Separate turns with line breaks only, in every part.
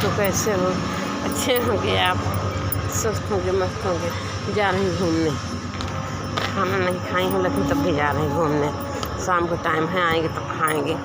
दोस्तों, कैसे हो? अच्छे होंगे आप, स्वस्थ होंगे, मस्त होंगे। जा रहे हैं घूमने, खाना नहीं खाई हूँ लेकिन तब भी जा रहे हैं घूमने। शाम को टाइम है, आएंगे तब खाएंगे।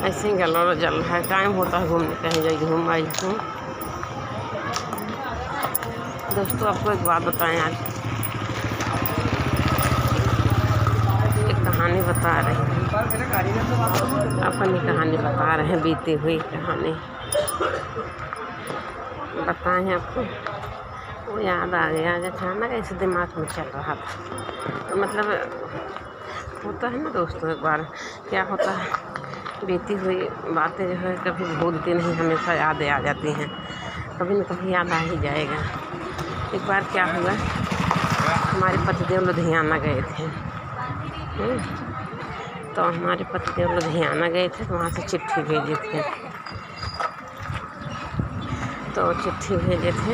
ऐसे ही गलोड़ा जल रहा है, टाइम होता है घूमने, कहीं जाइए घूम आई हूँ। दोस्तों, आपको एक बात बताएं, आज एक कहानी बता रही हूँ, अपनी कहानी बता रहे हैं, बीती हुई कहानी बताएं आपको। वो याद आ गया, आज अचानक ऐसे दिमाग में चल रहा था। तो मतलब होता है ना दोस्तों, एक बार क्या होता है, बीती हुई बातें जो है कभी भूलती नहीं, हमेशा याद आ जाती हैं, कभी न कभी याद आ ही जाएगा। एक बार क्या हुआ, हमारे पतिदेव लुधियाना गए थे। तो हमारे पतिदेव लुधियाना गए थे, तो वहाँ से चिट्ठी भेजे थे। तो चिट्ठी भेजे थे,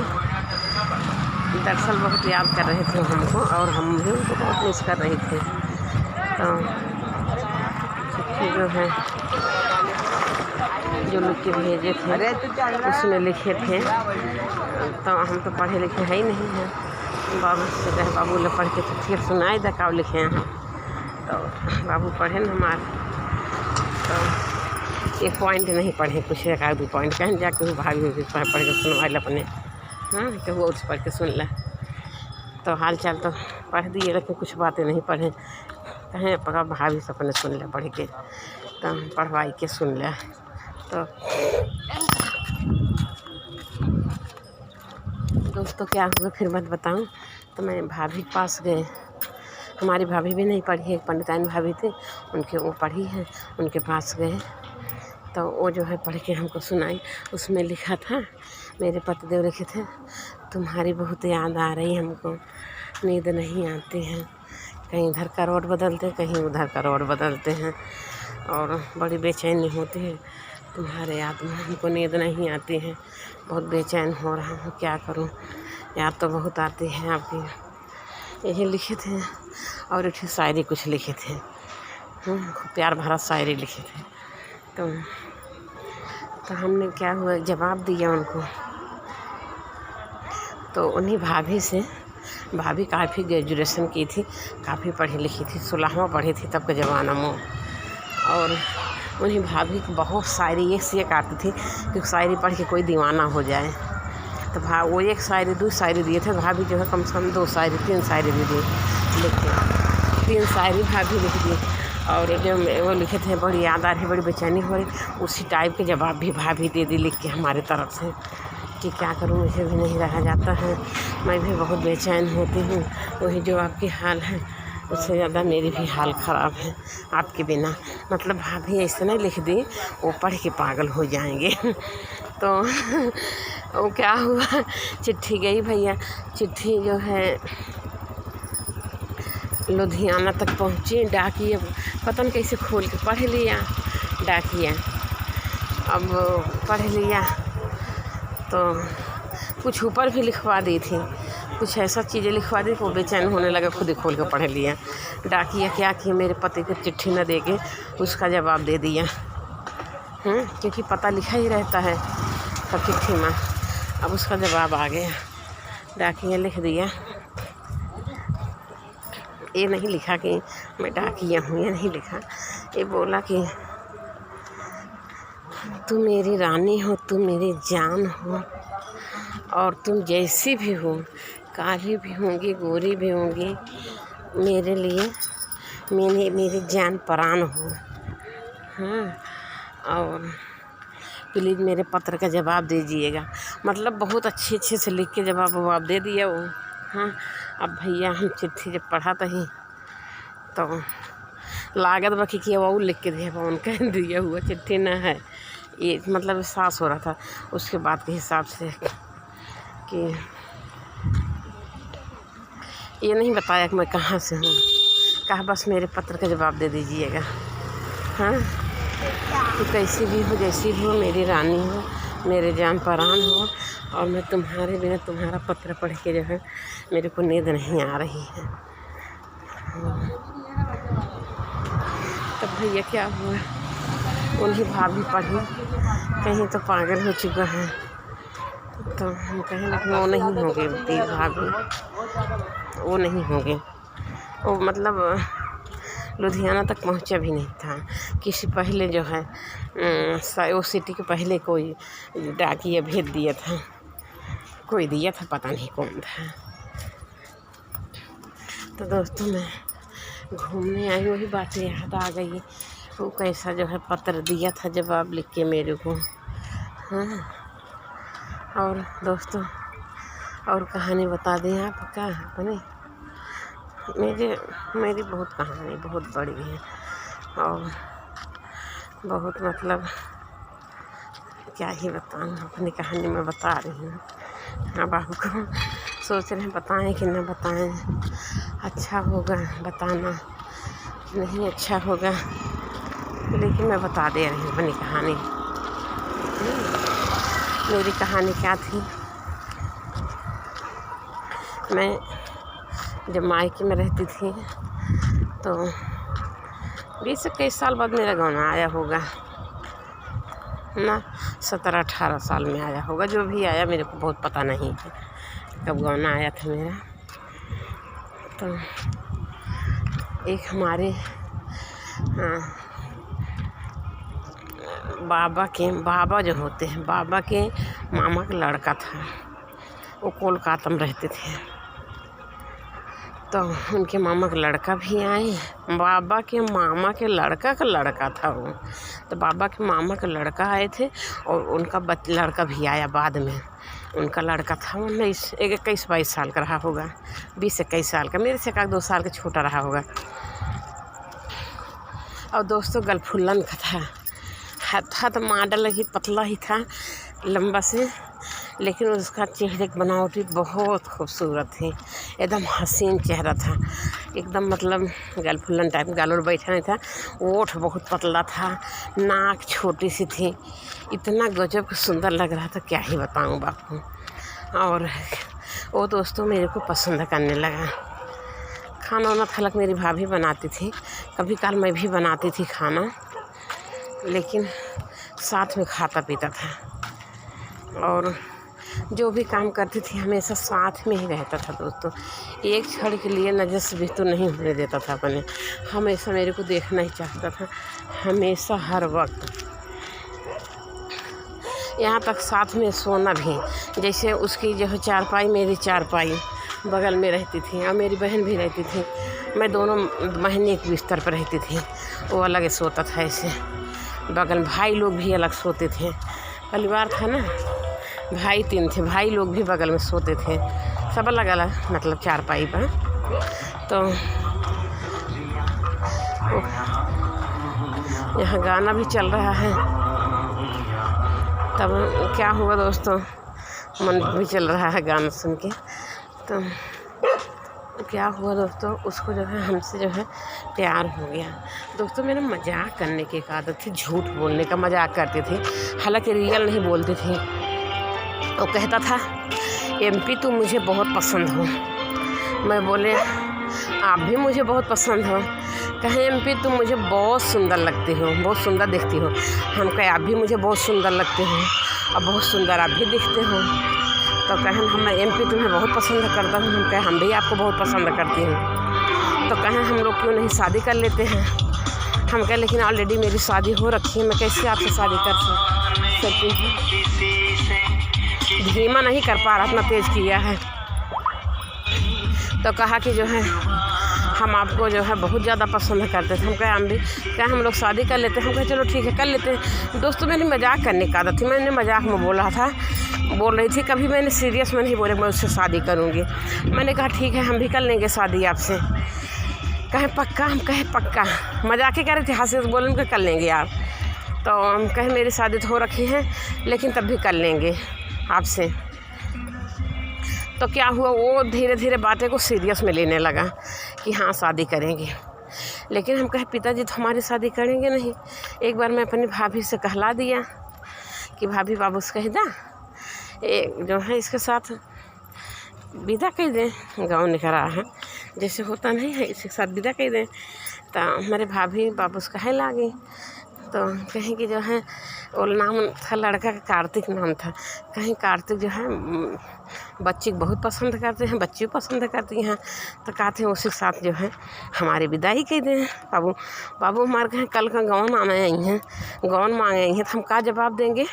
दरअसल बहुत याद कर रहे थे हमको, और हम भी उनको बहुत मिस कर रहे थे। तो चिट्ठी जो है, जो लिख के भेजे थे, उसमें लिखे थे, तो हम तो पढ़े लिखे है ही नहीं हैं। बाबू से कहे, बाबू ने पढ़ के चिट्ठी सुनाए दा का लिखे हैं। तो बाबू पढ़े न हमारे, तो एक पॉइंट नहीं पढ़े, कुछ एक आध पॉइंट कहें जाके भाभी पढ़ के सुनवा अपने, हाँ, तो वो उस पढ़ के सुन ले। तो हाल चाल तो पढ़ दिए, लेकिन कुछ बातें नहीं पढ़े, कहें पका भाभी से अपने सुन ले पढ़ के, तो पढ़वाई के सुन ले। तो दोस्तों, क्या हुआ फिर मत बताऊं। तो मैं भाभी के पास गए, हमारी भाभी भी नहीं पढ़ी है, एक पंडिताइन भाभी थे, उनके वो पढ़ी है, उनके पास गए। तो वो जो है पढ़ के हमको सुनाई। उसमें लिखा था, मेरे पतिदेव लिखे थे, तुम्हारी बहुत याद आ रही हमको, नींद नहीं आती है, कहीं इधर का रोड बदलते, कहीं उधर का रोड बदलते हैं, और बड़ी बेचैनी होती है तुम्हारे याद में, हमको नींद नहीं आती है, बहुत बेचैन हो रहा हूँ, क्या करूँ, याद तो बहुत आती है आपकी। यही लिखे थे, और एक शायरी कुछ लिखे थे, प्यार भरा शायरी लिखे थे। तो हमने क्या हुआ, जवाब दिया उनको। तो उन्हीं भाभी से, भाभी काफ़ी ग्रेजुएशन की थी, काफ़ी पढ़ी लिखी थी, 16वां पढ़ी थी तब के ज़माना में, और उन्हीं भाभी को बहुत शायरी एक से एक आती थी कि शायरी पढ़ के कोई दीवाना हो जाए। तो वो एक शायरी 2 शायरी दिए थे, भाभी जो है कम से कम 2 शायरी 3 शायरी भी दी, लिख के 3 शायरी भाभी लिख दी। और जो वो लिखे थे, बड़ी याद आ रही, बड़ी बेचैनी हो रही, उसी टाइप के जवाब भी भाभी दे दी लिख के हमारे तरफ से, कि क्या करूँ, मुझे भी नहीं रहा जाता है, मैं भी बहुत बेचैन होती हूँ, वही जो आपकी हाल है उससे ज़्यादा मेरी भी हाल ख़राब है आपके बिना। मतलब भाभी ऐसे नहीं लिख दी, वो पढ़ के पागल हो जाएंगे। तो वो क्या हुआ, चिट्ठी गई भैया, चिट्ठी जो है लुधियाना तक पहुँची, डाकिया पता नहीं कैसे खोल के पढ़ लिया, डाकिया अब पढ़ लिया, तो कुछ ऊपर भी लिखवा दी थी, कुछ ऐसा चीज़ें लिखवा दी कि वो बेचैन होने लगा, खुद ही खोल के पढ़ लिया। डाकिया क्या किया, मेरे पति को चिट्ठी न दे के उसका जवाब दे दिया, क्योंकि पता लिखा ही रहता है सब चिट्ठी में। अब उसका जवाब आ गया, डाकिया लिख दिया, ये नहीं लिखा कि मैं डाकिया हूँ, ये नहीं लिखा, ये बोला कि तुम मेरी रानी हो, तुम मेरी जान हो, और तुम जैसी भी हो, काली भी होंगी, गोरी भी होंगी, मेरे लिए मेरी जान परान हो, हाँ, और प्लीज़ मेरे पत्र का जवाब दीजिएगा। मतलब बहुत अच्छे से लिख के जवाब दे दिया वो, हाँ। अब भैया हम चिट्ठी जब पढ़ा ही, तो लागत बाकी किया वो लिख के दिया, उनका दिया हुआ चिट्ठी ना है, ये मतलब एहसास हो रहा था उसके बाद के हिसाब से कि ये नहीं बताया कि मैं कहाँ से हूँ, कहा बस मेरे पत्र का जवाब दे दीजिएगा, हाँ, तो कैसी भी हो, जैसी भी हो, मेरी रानी हो, मेरे जान परान हो, और मैं तुम्हारे बिना, तुम्हारा पत्र पढ़ के जो है मेरे को नींद नहीं आ रही है। तब भैया क्या हुआ, उन्हीं भाभी पढ़ी, कहीं तो पागल हो चुका है, तो हम कहें लेकिन वो नहीं होंगे तीज भाभी, वो नहीं होंगे। वो मतलब लुधियाना तक पहुंचा भी नहीं था। किसी पहले जो है वो सिटी के पहले कोई डाकिया भेज दिया था, कोई दिया था, पता नहीं कौन था। तो दोस्तों मैं घूमने आई, वही बातें याद आ गई। वो कैसा जो है पत्र दिया था जवाब लिख के मेरे को। हाँ, और दोस्तों और कहानी बता दें आपका अपने। मेरी बहुत कहानी बहुत बड़ी है और बहुत मतलब क्या ही बताऊँ, अपनी कहानी मैं बता रही हूँ। अब आपको सोच रहे हैं बताएं कि न बताएं, अच्छा होगा बताना, नहीं अच्छा होगा, लेकिन मैं बता दे रही हूँ अपनी कहानी। मेरी कहानी क्या थी, मैं जब मायके में रहती थी तो 20-21 साल बाद मेरा गाँव आया होगा ना, 17-18 साल में आया होगा, जो भी आया मेरे को बहुत पता नहीं है कब गाँव आया था मेरा। तो एक हमारे बाबा जो होते हैं, बाबा के मामा का लड़का था, वो कोलकाता में रहते थे। तो उनके मामा का लड़का भी आए, बाबा के मामा के लड़का का लड़का था वो। तो बाबा के मामा का लड़का आए थे और उनका लड़का भी आया बाद में। उनका लड़का था 21-22 साल का रहा होगा, 20-21 साल का, मेरे से 1-2 साल का छोटा रहा होगा। और दोस्तों गलफुल्लन का था तो मॉडल ही पतला ही था, लंबा से, लेकिन उसका चेहरे की बनावटी बहुत खूबसूरत थी, एकदम हसीन चेहरा था, एकदम मतलब गलफुल्लन टाइप, गाल बैठा नहीं था, ओठ बहुत पतला था, नाक छोटी सी थी, इतना गजब सुंदर लग रहा था, क्या ही बताऊं बापू। और वो दोस्तों मेरे को पसंद करने लगा। खाना वाना खलक मेरी भाभी बनाती थी, कभी काल मैं भी बनाती थी खाना, लेकिन साथ में खाता पीता था और जो भी काम करती थी हमेशा साथ में ही रहता था दोस्तों। एक क्षण के लिए नजर भी तो नहीं होने देता था अपने, हमेशा मेरे को देखना ही चाहता था, हमेशा हर वक्त। यहाँ तक साथ में सोना भी, जैसे उसकी जो है चारपाई, मेरी चारपाई बगल में रहती थी और मेरी बहन भी रहती थी, मैं दोनों बहन एक बिस्तर पर रहती थी, वो अलग सोता था ऐसे, बगल में भाई लोग भी अलग सोते थे, परिवार था ना, भाई 3 थे, भाई लोग भी बगल में सोते थे, सब अलग अलग मतलब चारपाई पर। तो यहाँ गाना भी चल रहा है, तब क्या हुआ दोस्तों, मन भी चल रहा है गाना सुन के। तो क्या हुआ दोस्तों, उसको जो है हमसे जो है प्यार हो गया। दोस्तों मेरा मजाक करने की एक आदत थी, झूठ बोलने का मजाक करती थी, हालांकि रियल नहीं बोलती थी। वो कहता था MP तुम मुझे बहुत पसंद हो, मैं बोले आप भी मुझे बहुत पसंद हो, कहें MP तुम मुझे बहुत सुंदर लगती हो, बहुत सुंदर दिखती हो, हम कहें आप भी मुझे बहुत सुंदर लगते हो और बहुत सुंदर आप भी दिखते हो। तो कहें हम MP तुम्हें बहुत पसंद करता हूँ, हम कहें हम भी आपको बहुत पसंद करती हूँ। तो कहें हम लोग क्यों नहीं शादी कर लेते हैं, हम कहें लेकिन ऑलरेडी मेरी शादी हो रखी है, मैं कैसे आपसे शादी कर सकती हूँ। धीमा नहीं कर पा रहा, इतना तेज़ किया है। तो कहा कि जो है हम आपको जो है बहुत ज़्यादा पसंद करते थे, हम कहे हम भी, क्या हम लोग शादी कर लेते हैं, हम कहे चलो ठीक है कर लेते हैं। दोस्तों मैंने मजाक करने की आदत थी, मैंने मजाक में बोल रही थी, कभी मैंने सीरियस में नहीं बोले मैं उससे शादी करूँगी। मैंने कहा ठीक है हम भी कर लेंगे शादी आपसे, कहे पक्का, हम कहे पक्का, मजाक ही कर रहे थे, हंसे बोले कि कर लेंगे आप। तो हम कहे मेरी शादी तो हो रखी है लेकिन तब भी कर लेंगे आपसे। तो क्या हुआ, वो धीरे धीरे बातें को सीरियस में लेने लगा कि हाँ शादी करेंगे। लेकिन हम कहे पिताजी तो हमारी शादी करेंगे नहीं। एक बार मैं अपनी भाभी से कहला दिया कि भाभी बाबू से कह दा जो है इसके साथ विदा कर दें, गाँव निकल रहा है जैसे होता नहीं है, इसके साथ विदा कर दें। तो हमारे भाभी बाबू से कहे लागे, तो कहीं कि जो है वो नाम था लड़का का, कार्तिक नाम था। कहीं कार्तिक जो है बच्ची को बहुत पसंद करते हैं, बच्ची को पसंद करती हैं। तो कहते हैं उसी के साथ जो है हमारी विदाई कह दें। बाबू हमारे कहें कल का गौन आने आई हैं, गौन मांगे आई हैं, तो हम क्या जवाब देंगे?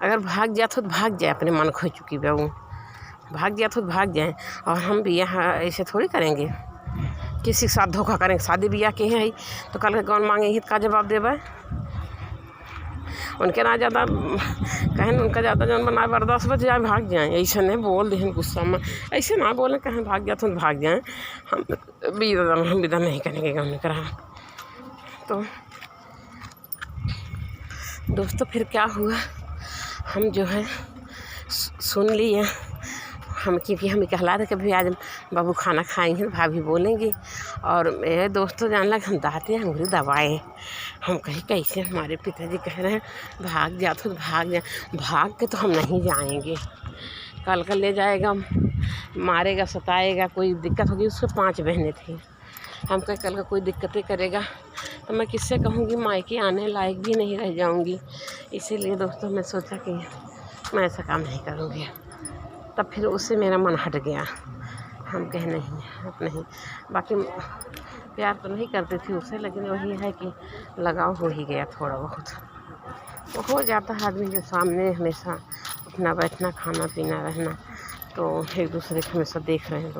अगर भाग जाए तो भाग जाए, अपने मन खो चुकी बहू भाग जाए तो भाग जाए। और हम भी यहाँ ऐसे थोड़ी करेंगे, किसी के साथ धोखा करेंगे? शादी ब्याह के हैं तो कल का गौन मांगे तो का जवाब देबे? उनके ना ज़्यादा कहें, उनका ज़्यादा जौन बना बर्दाश्त बच जाए, भाग जाएँ। ऐसे नहीं बोल दें गुस्सा में, ऐसे ना बोलें कहें भाग जाए तो भाग जाएँ। हम विदा नहीं करेंगे गौन करा। तो दोस्तों फिर क्या हुआ, हम जो है सुन लिए हम, क्योंकि हम कहला रहे कि भाई आज बाबू खाना खाएंगे, भाभी बोलेंगी। और मेरे दोस्तों जान लगे हम दाते अंगूरी दबाए। हम कहीं कैसे, हमारे पिताजी कह रहे हैं भाग जा तो भाग जा। भाग के तो हम नहीं जाएंगे, कल का ले जाएगा, मारेगा, सताएगा, कोई दिक्कत होगी। उसके 5 बहनें थी। हम कहीं कल का कोई दिक्कतें करेगा तो मैं किससे कहूँगी? मायके आने लायक भी नहीं रह जाऊँगी। इसीलिए दोस्तों मैं सोचा कि मैं ऐसा काम नहीं करूँगी। तब फिर उससे मेरा मन हट गया। हम कहे नहीं। बाकी प्यार तो नहीं करती थी उससे, लेकिन वही है कि लगाव हो ही गया थोड़ा बहुत। तो हो जाता है आदमी जो सामने हमेशा उठना बैठना, खाना पीना रहना, तो एक दूसरे को हमेशा देख रहे हैं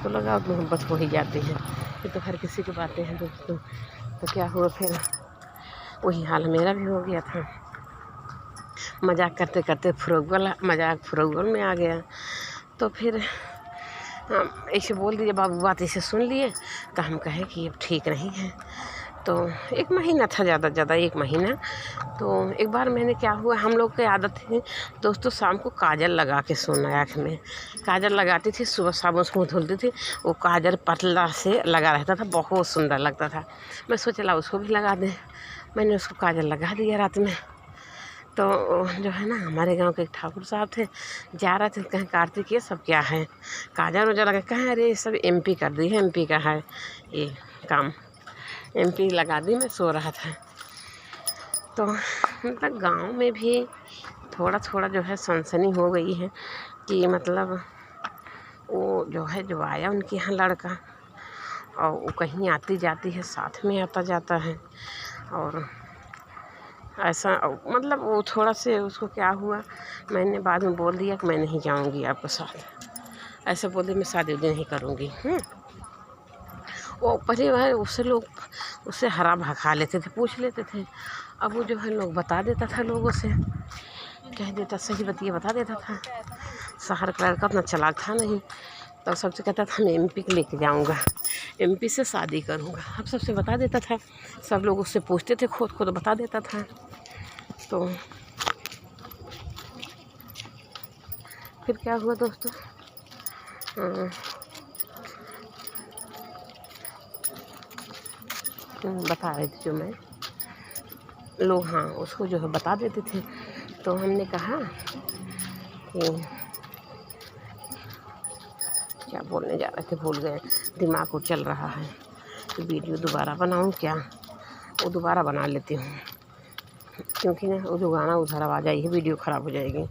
तो लगाव मोहब्बत हो ही जाती है। ये तो हर किसी की बातें हैं दोस्तों। तो क्या हुआ फिर, वही हाल मेरा भी हो गया था। मजाक करते करते मजाक फुरौगल में आ गया। तो फिर ऐसे बोल दिए, बाबू बात ऐसे सुन लिए। तो हम कहे कि अब ठीक नहीं है। तो 1 महीना था, ज़्यादा 1 महीना। तो एक बार मैंने क्या हुआ, हम लोग की आदत है दोस्तों शाम को काजल लगा के सोना। आँख में काजल लगाती थी, सुबह साबुन से मुँह धुलती थी, वो काजल पतला से लगा रहता था, बहुत सुंदर लगता था। मैं सोचा उसको भी लगा दें। मैंने उसको काजल लगा दिया रात में। तो जो है ना, हमारे गांव के एक ठाकुर साहब थे, जा रहे थे, कहें कार्तिक ये सब क्या है, काजल वजह लगा? कहें अरे ये सब MP कर दी है, MP का है ये काम, MP लगा दी। मैं सो रहा था। तो मतलब गांव में भी थोड़ा जो है सनसनी हो गई है कि मतलब वो जो है जो आया उनके यहाँ लड़का, और वो कहीं आती जाती है, साथ में आता जाता है। और ऐसा मतलब वो थोड़ा से उसको क्या हुआ, मैंने बाद में बोल दिया कि मैं नहीं जाऊंगी आपके साथ। ऐसे बोले मैं शादी नहीं करूंगी। वो परिवार उससे लोग उससे हरा भगा लेते थे, पूछ लेते थे। अब वो जो है लोग बता देता था, लोगों से कह देता, सही बतिया बता देता था। शहर का लड़का उतना चालाक था नहीं। तब सबसे कहता था मैं MP लेके जाऊंगा, MP से शादी करूंगा। अब सबसे बता देता था, सब लोग उससे पूछते थे, खुद बता देता था। तो फिर क्या हुआ दोस्तों, बता रही थी जो मैं, लोग हाँ उसको जो है बता देते थे। तो हमने कहा कि क्या बोलने जा रहे थे, भूल गए, दिमाग को चल रहा है। तो वीडियो दोबारा बनाऊं क्या? वो दोबारा बना लेती हूँ, क्योंकि ना वो जो गाना उधर आवाज़ आई है, वीडियो ख़राब हो जाएगी।